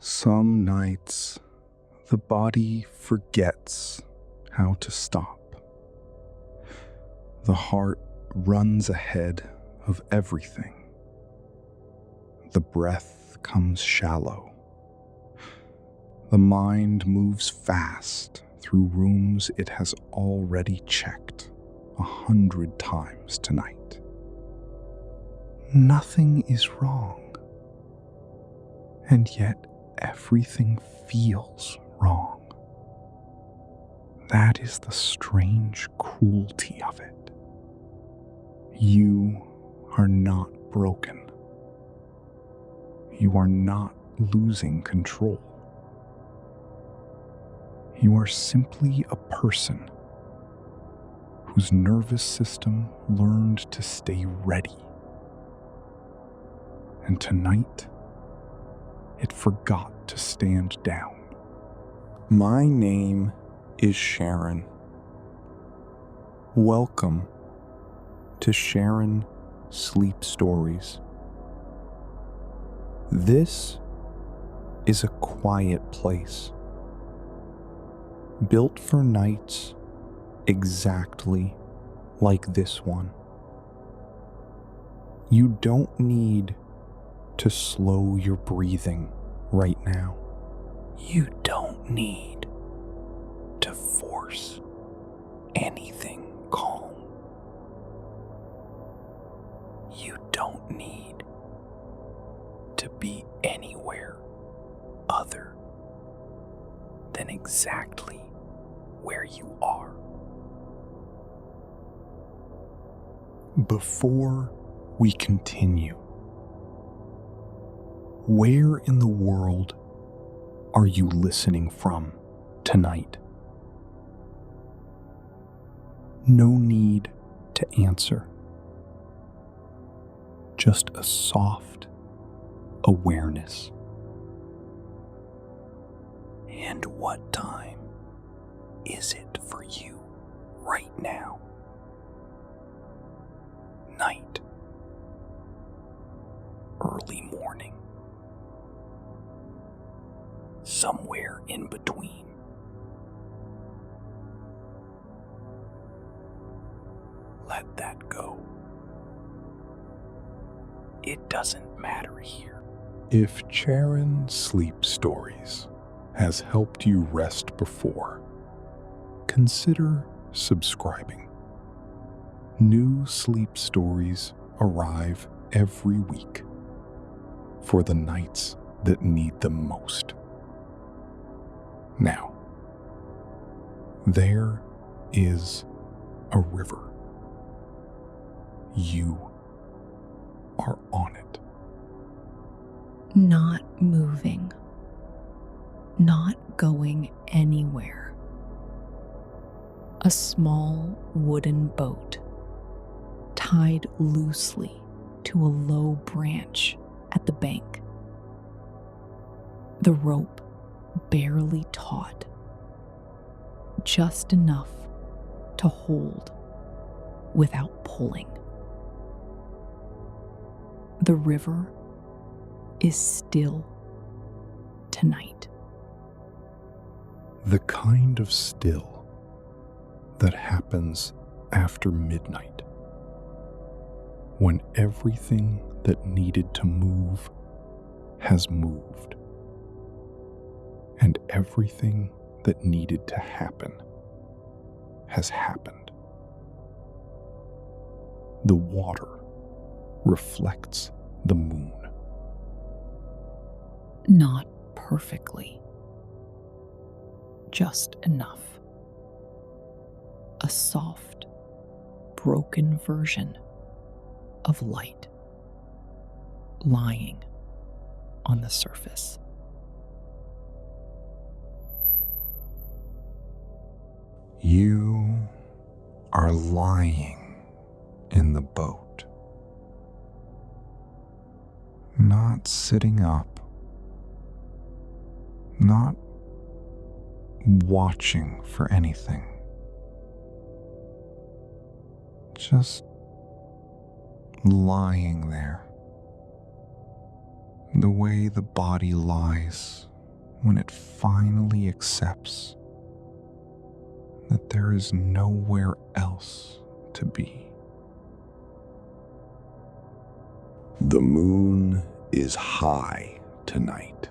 Some nights, the body forgets how to stop. The heart runs ahead of everything. The breath comes shallow. The mind moves fast through rooms it has already checked 100 times tonight. Nothing is wrong, and yet everything feels wrong. That is the strange cruelty of it. You are not broken. You are not losing control. You are simply a person whose nervous system learned to stay ready. And tonight, it forgot to stand down. My name is Charon. Welcome to Charon Sleep Stories. This is a quiet place, built for nights exactly like this one. You don't need to slow your breathing right now. You don't need to force anything calm. You don't need to be anywhere other than exactly where you are. Before we continue, where in the world are you listening from tonight? No need to answer. Just a soft awareness. And what time is it for you right now? Night? Early morning? Somewhere in between? Let that go. It doesn't matter here. If Charon Sleep Stories has helped you rest before, consider subscribing. New sleep stories arrive every week for the nights that need them most. Now, there is a river. You are on it. Not moving, not going anywhere. A small wooden boat tied loosely to a low branch at the bank. The rope barely taut, just enough to hold without pulling. The river is still tonight. The kind of still that happens after midnight, when everything that needed to move has moved, and everything that needed to happen has happened. The water reflects the moon. Not perfectly, just enough. A soft, broken version of light lying on the surface. You are lying in the boat, not sitting up, not watching for anything, just lying there, the way the body lies when it finally accepts that there is nowhere else to be. The moon is high tonight.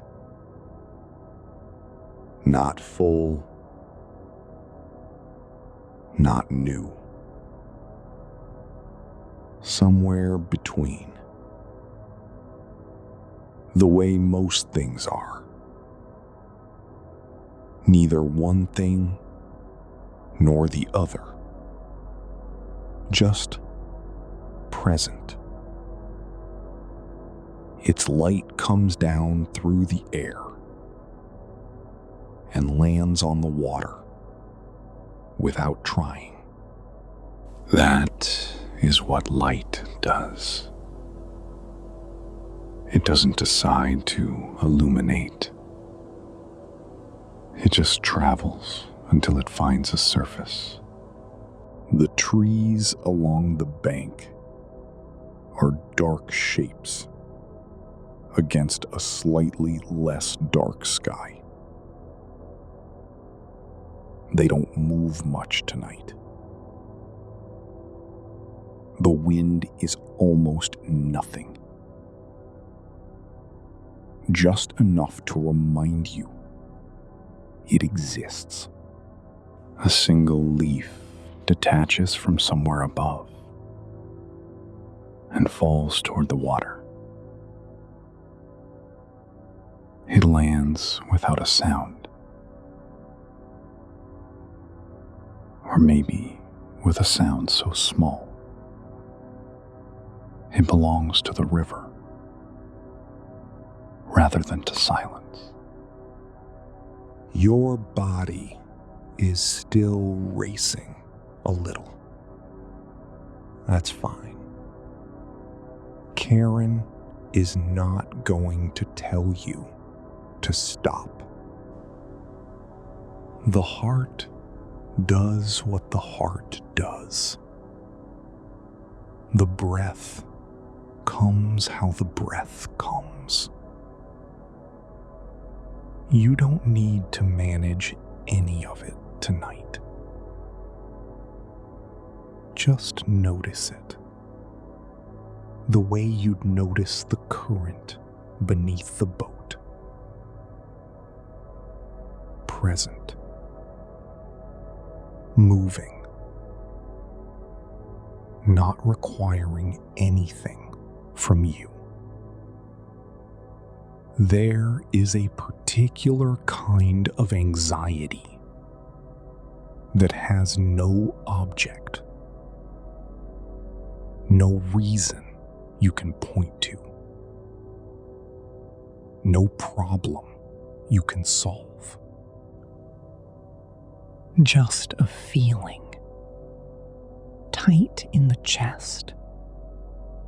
Not full, not new. Somewhere between. The way most things are. Neither one thing nor the other. Just present. Its light comes down through the air and lands on the water without trying. That is what light does. It doesn't decide to illuminate. It just travels until it finds a surface. The trees along the bank are dark shapes against a slightly less dark sky. They don't move much tonight. The wind is almost nothing. Just enough to remind you it exists. A single leaf detaches from somewhere above and falls toward the water. It lands without a sound. Or maybe with a sound so small it belongs to the river rather than to silence. Your body is still racing a little. That's fine. Charon is not going to tell you to stop. The heart does what the heart does. The breath comes how the breath comes. You don't need to manage any of it tonight. Just notice it. The way you'd notice the current beneath the boat. Present. Moving. Not requiring anything from you. There is a particular kind of anxiety that has no object, no reason you can point to, no problem you can solve. Just a feeling. Tight in the chest,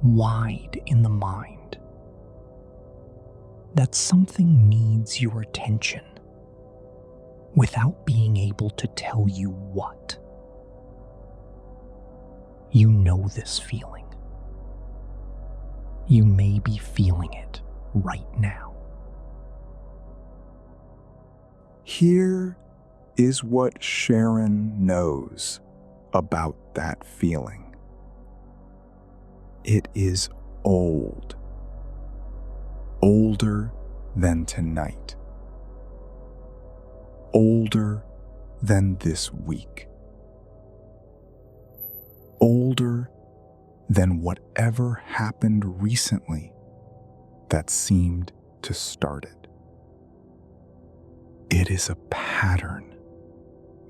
wide in the mind. That something needs your attention without being able to tell you what. You know this feeling. You may be feeling it right now. Here is what Charon knows about that feeling. It is old. Older than tonight. Older than this week. Older than whatever happened recently that seemed to start it. It is a pattern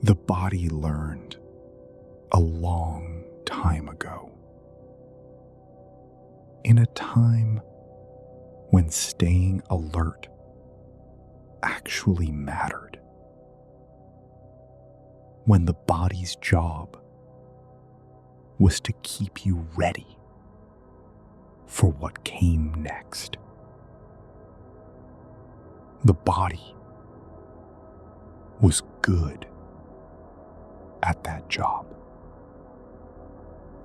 the body learned a long time ago. In a time when staying alert actually mattered. When the body's job was to keep you ready for what came next. The body was good at that job.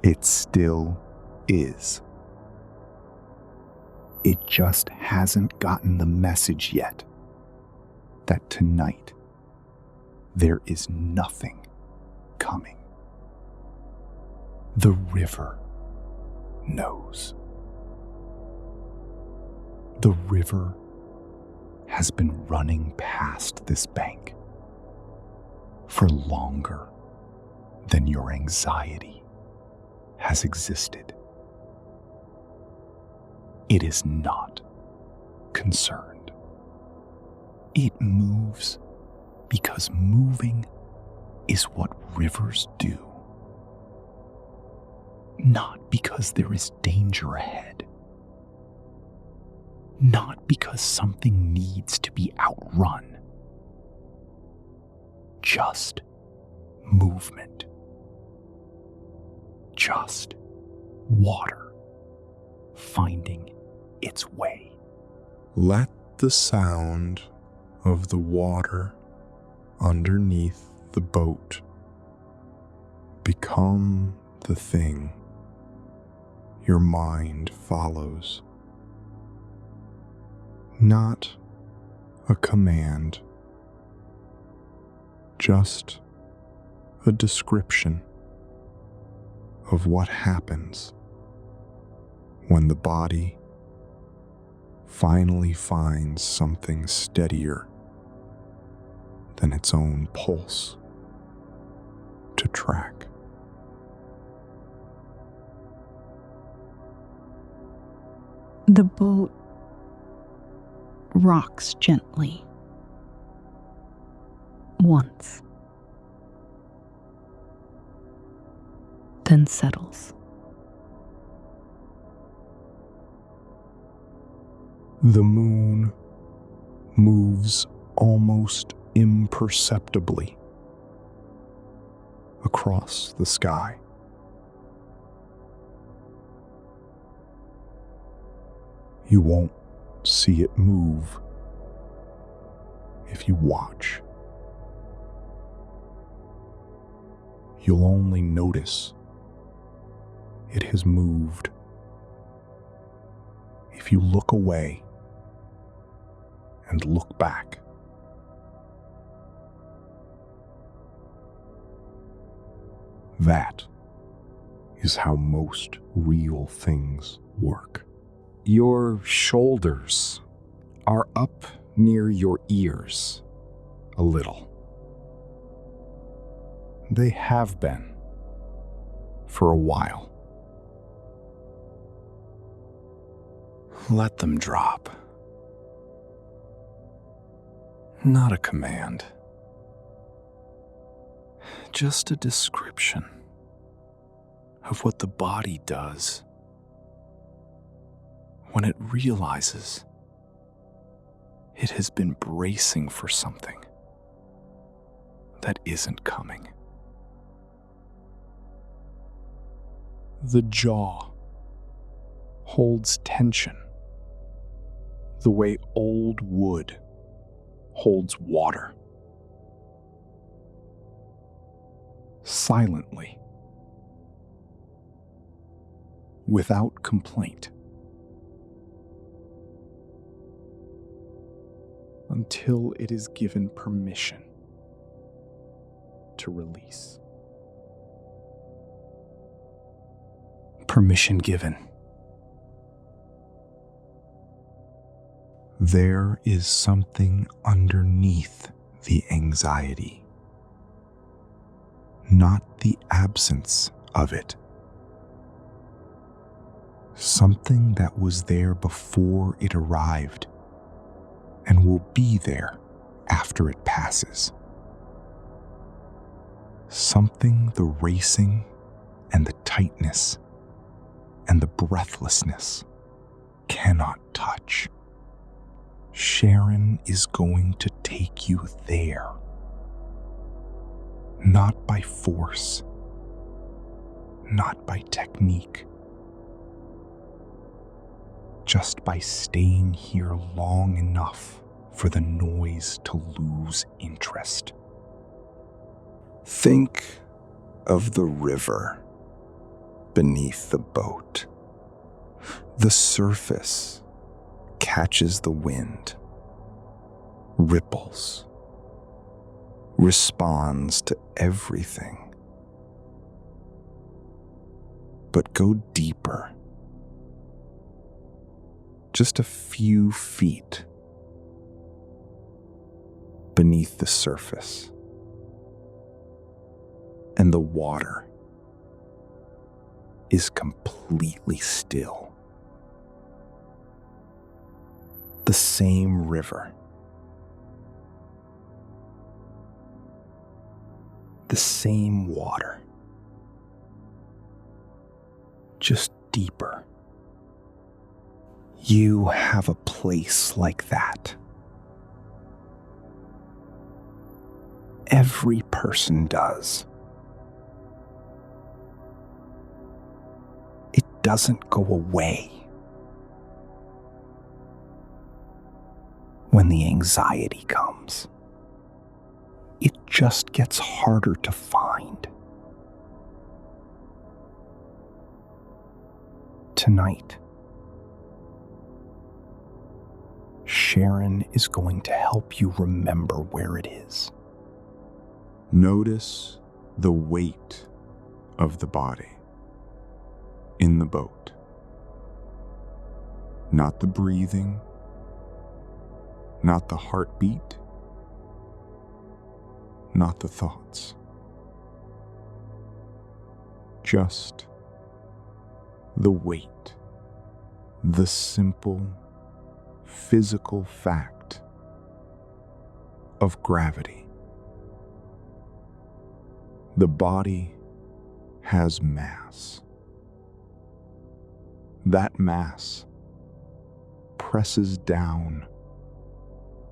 It still is. It just hasn't gotten the message yet that tonight there is nothing coming. The river knows. The river has been running past this bank for longer than your anxiety has existed. It is not concerned. It moves because moving is what rivers do, not because there is danger ahead, not because something needs to be outrun, just movement, just water finding its way. Let the sound of the water underneath the boat become the thing your mind follows. Not a command, just a description of what happens when the body finally finds something steadier than its own pulse to track. The boat rocks gently. Once. Then settles. The moon moves almost imperceptibly across the sky. You won't see it move if you watch. You'll only notice it has moved if you look away and look back. That is how most real things work. Your shoulders are up near your ears a little. They have been for a while. Let them drop. Not a command. Just a description of what the body does when it realizes it has been bracing for something that isn't coming. The jaw holds tension the way old wood holds water. Silently, without complaint, until it is given permission to release. Permission given. There is something underneath the anxiety, not the absence of it. Something that was there before it arrived and will be there after it passes. Something the racing and the tightness and the breathlessness cannot touch. Charon is going to take you there. Not by force, not by technique, just by staying here long enough for the noise to lose interest. Think of the river beneath the boat. The surface catches the wind, ripples, responds to everything. But go deeper, just a few feet beneath the surface, and the water is completely still. The same river, the same water, just deeper. You have a place like that. Every person does. It doesn't go away when the anxiety comes. It just gets harder to find. Tonight, Charon is going to help you remember where it is. Notice the weight of the body in the boat. Not the breathing, not the heartbeat, not the thoughts. Just the weight, the simple physical fact of gravity. The body has mass. That mass presses down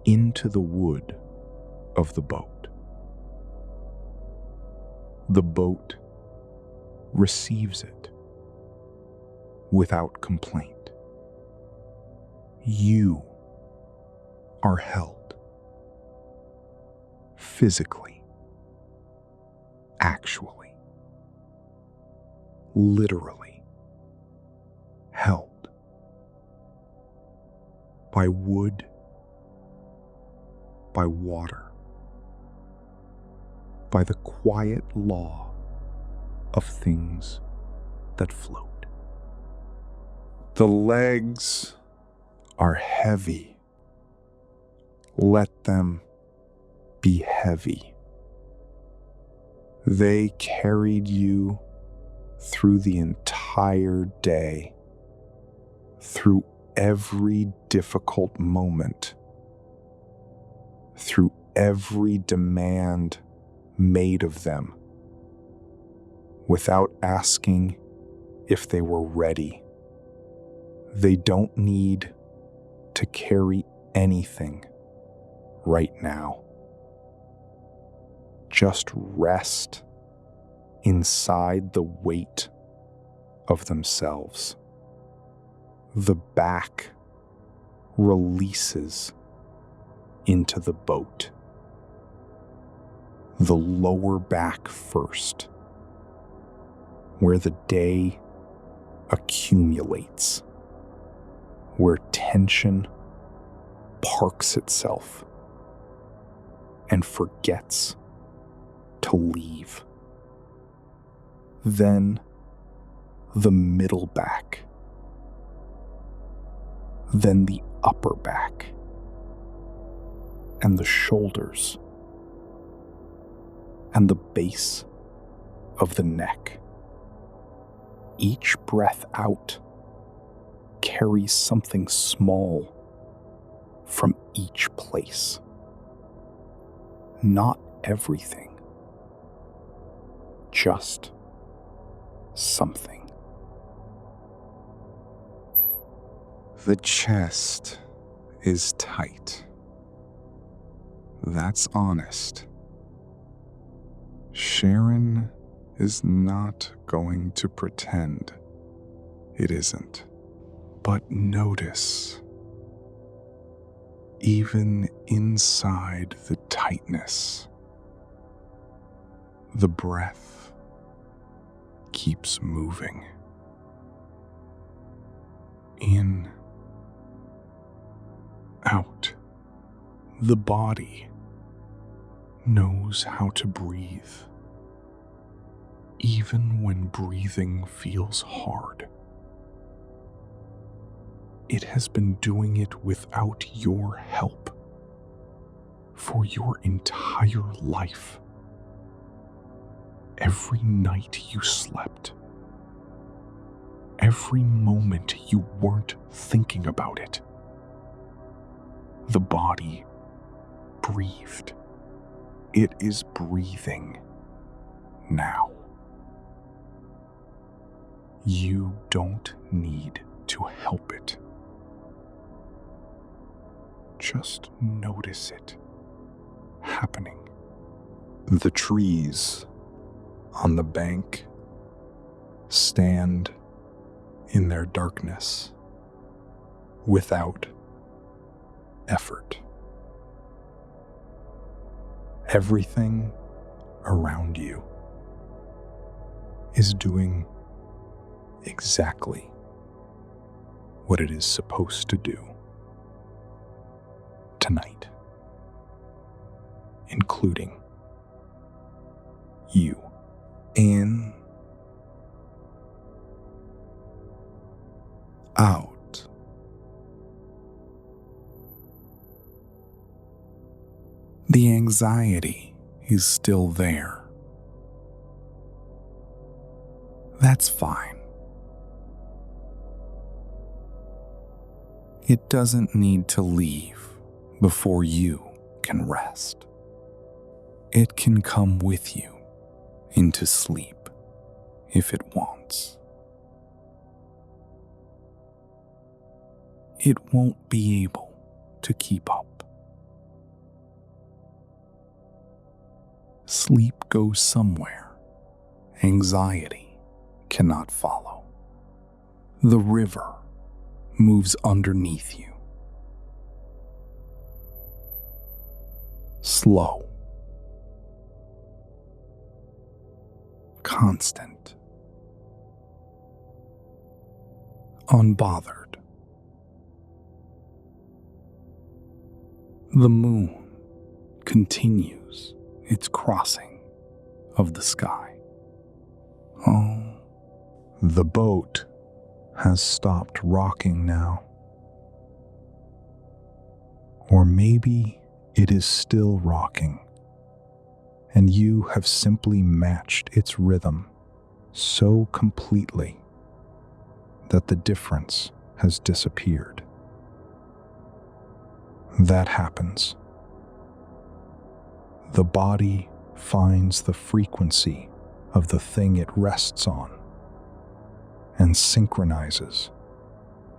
into the wood of the boat. The boat receives it without complaint. You are held physically, actually, literally held by wood, by water, by the quiet law of things that float. The legs are heavy. Let them be heavy. They carried you through the entire day, through every difficult moment, through every demand made of them, without asking if they were ready. They don't need to carry anything right now. Just rest inside the weight of themselves. The back releases into the boat. The lower back first, where the day accumulates, where tension parks itself and forgets to leave. Then the middle back, then the upper back, and the shoulders, and the base of the neck. Each breath out carries something small from each place. Not everything, just something. The chest is tight. That's honest. Charon is not going to pretend it isn't. But notice, even inside the tightness, the breath keeps moving. In, out, The body knows how to breathe, even when breathing feels hard. It has been doing it without your help for your entire life. Every night you slept, every moment you weren't thinking about it, the body breathed. It is breathing now. You don't need to help it. Just notice it happening. The trees on the bank stand in their darkness without effort. Everything around you is doing exactly what it is supposed to do tonight, including you. In, out. The anxiety is still there. That's fine. It doesn't need to leave before you can rest. It can come with you into sleep if it wants. It won't be able to keep up. Sleep goes somewhere anxiety cannot follow. The river moves underneath you. Slow. Constant. Unbothered. The moon continues its crossing of the sky. Oh, the boat has stopped rocking now. Or maybe it is still rocking, and you have simply matched its rhythm so completely that the difference has disappeared. That happens. The body finds the frequency of the thing it rests on and synchronizes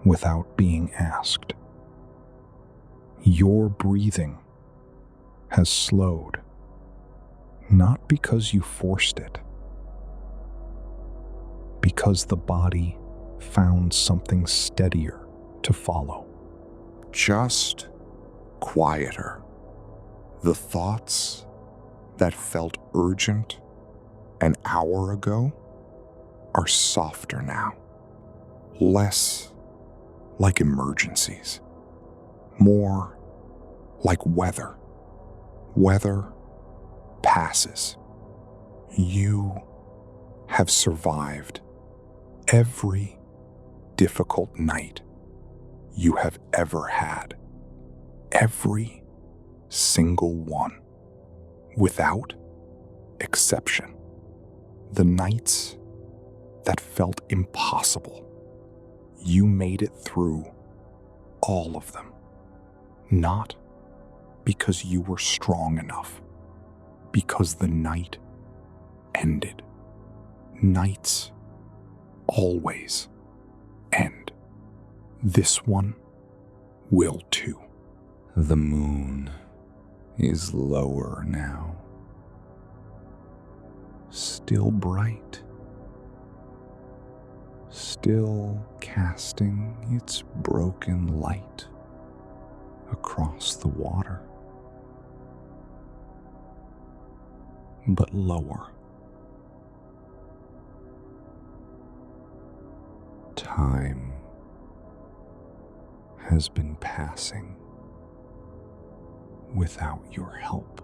without being asked. Your breathing has slowed, not because you forced it, because the body found something steadier to follow. Just quieter. The thoughts that felt urgent an hour ago are softer now, less like emergencies, more like weather. Weather passes. You have survived every difficult night you have ever had. Every single one, without exception. The nights that felt impossible, you made it through all of them. Not because you were strong enough, because the night ended. Nights always end. This one will too. The moon is lower now, still bright, still casting its broken light across the water, but lower. Time has been passing without your help.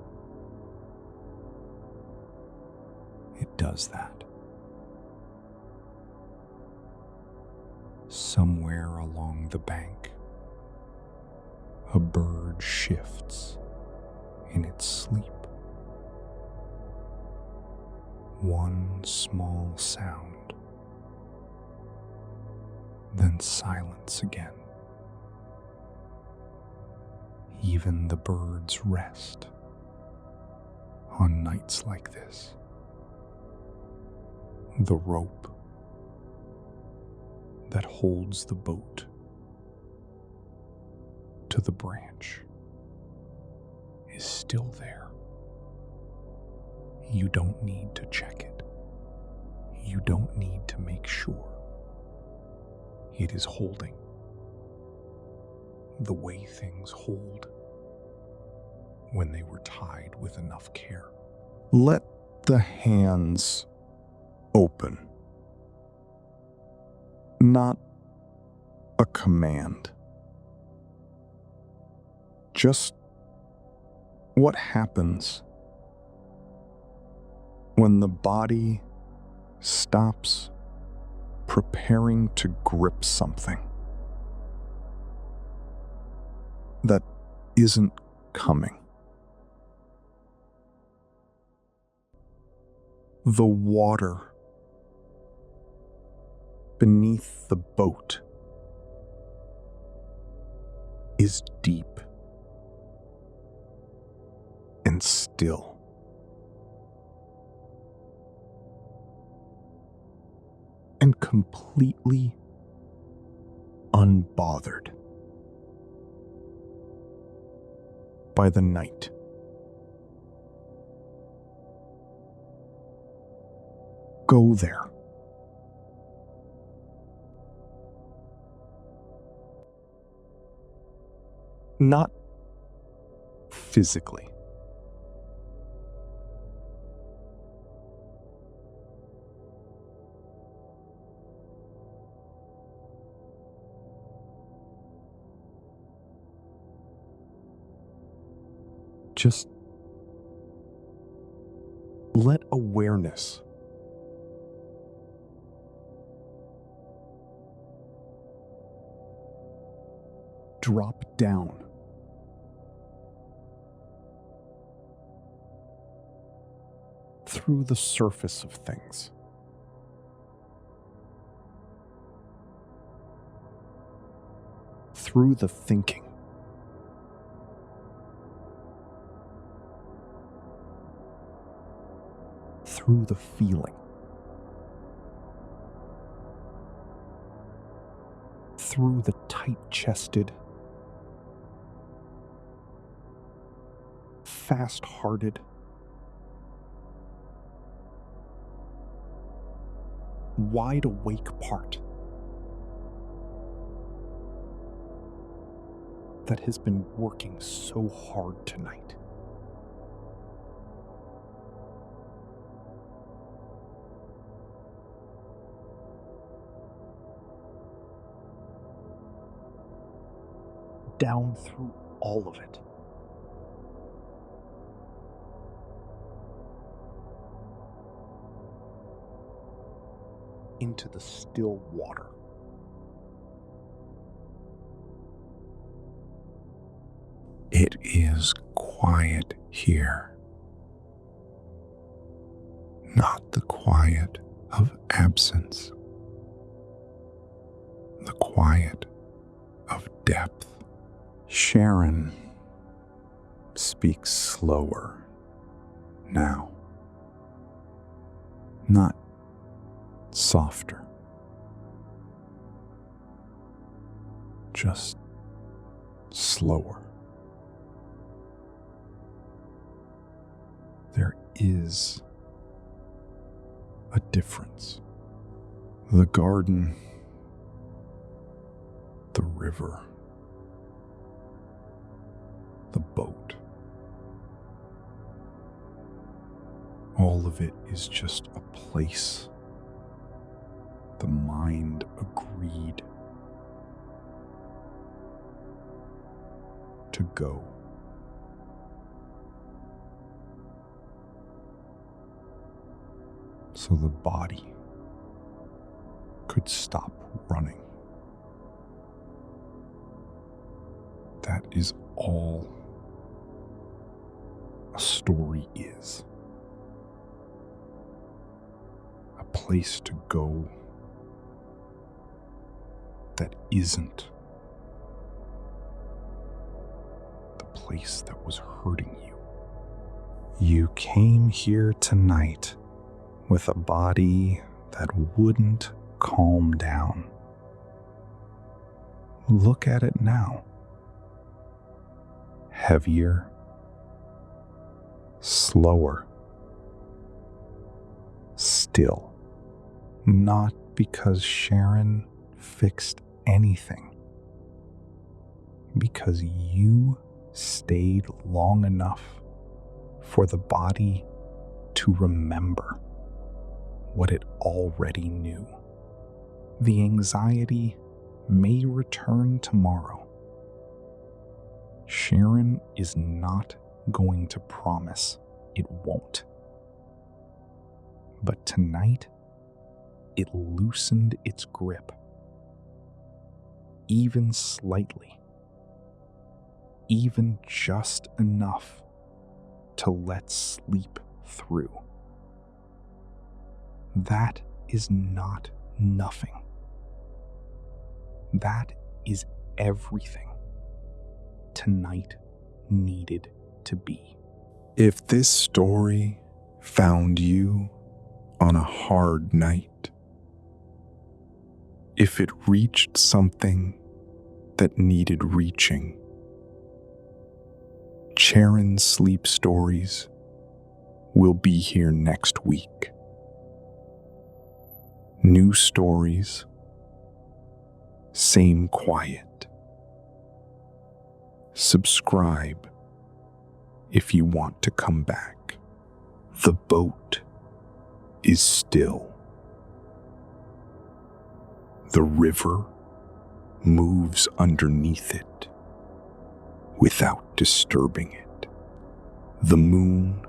It does that. Somewhere along the bank, a bird shifts in its sleep. One small sound, then silence again. Even the birds rest on nights like this. The rope that holds the boat to the branch is still there. You don't need to check it. You don't need to make sure. It is holding the way things hold when they were tied with enough care. Let the hands open. Not a command. Just what happens when the body stops preparing to grip something that isn't coming. The water beneath the boat is deep and still. And completely unbothered by the night. Go there. Not physically. Just let awareness drop down through the surface of things. Through the thinking. Through the feeling. Through the tight-chested, fast-hearted, wide-awake part that has been working so hard tonight. Down through all of it. Into the still water. It is quiet here. Not the quiet of absence. The quiet of depth. Charon speaks slower now, not softer, just slower. There is a difference. The garden, the river, the boat. All of it is just a place the mind agreed to go so the body could stop running. That is all a story is. A place to go that isn't the place that was hurting you. You came here tonight with a body that wouldn't calm down. Look at it now. Heavier, slower, still. Not because Charon fixed anything, because you stayed long enough for the body to remember what it already knew. The anxiety may return tomorrow. Charon is not going to promise it won't. But tonight, it loosened its grip, even slightly, even just enough to let sleep through. That is not nothing. That is everything tonight needed to be. If this story found you on a hard night, if it reached something that needed reaching, Charon Sleep Stories will be here next week. New stories, same quiet. Subscribe if you want to come back. The boat is still. The river moves underneath it without disturbing it. The moon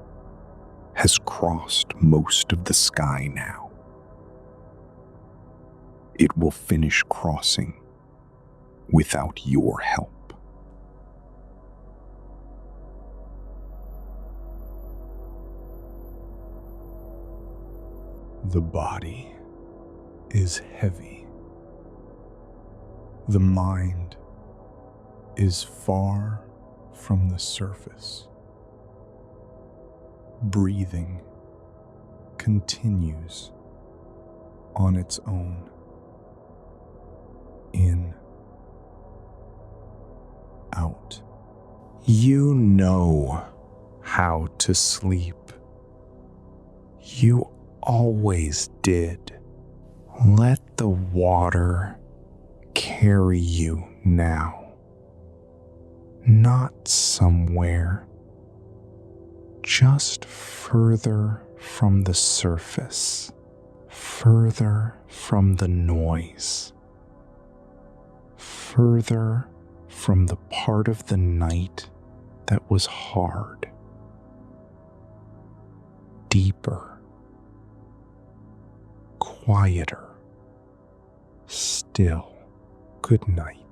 has crossed most of the sky now. It will finish crossing without your help. The body is heavy. The mind is far from the surface. Breathing continues on its own. In, out. You know how to sleep. You always did. Let the water carry you now. Not somewhere, just further from the surface, further from the noise, further from the part of the night that was hard, deeper, quieter, still. Good night.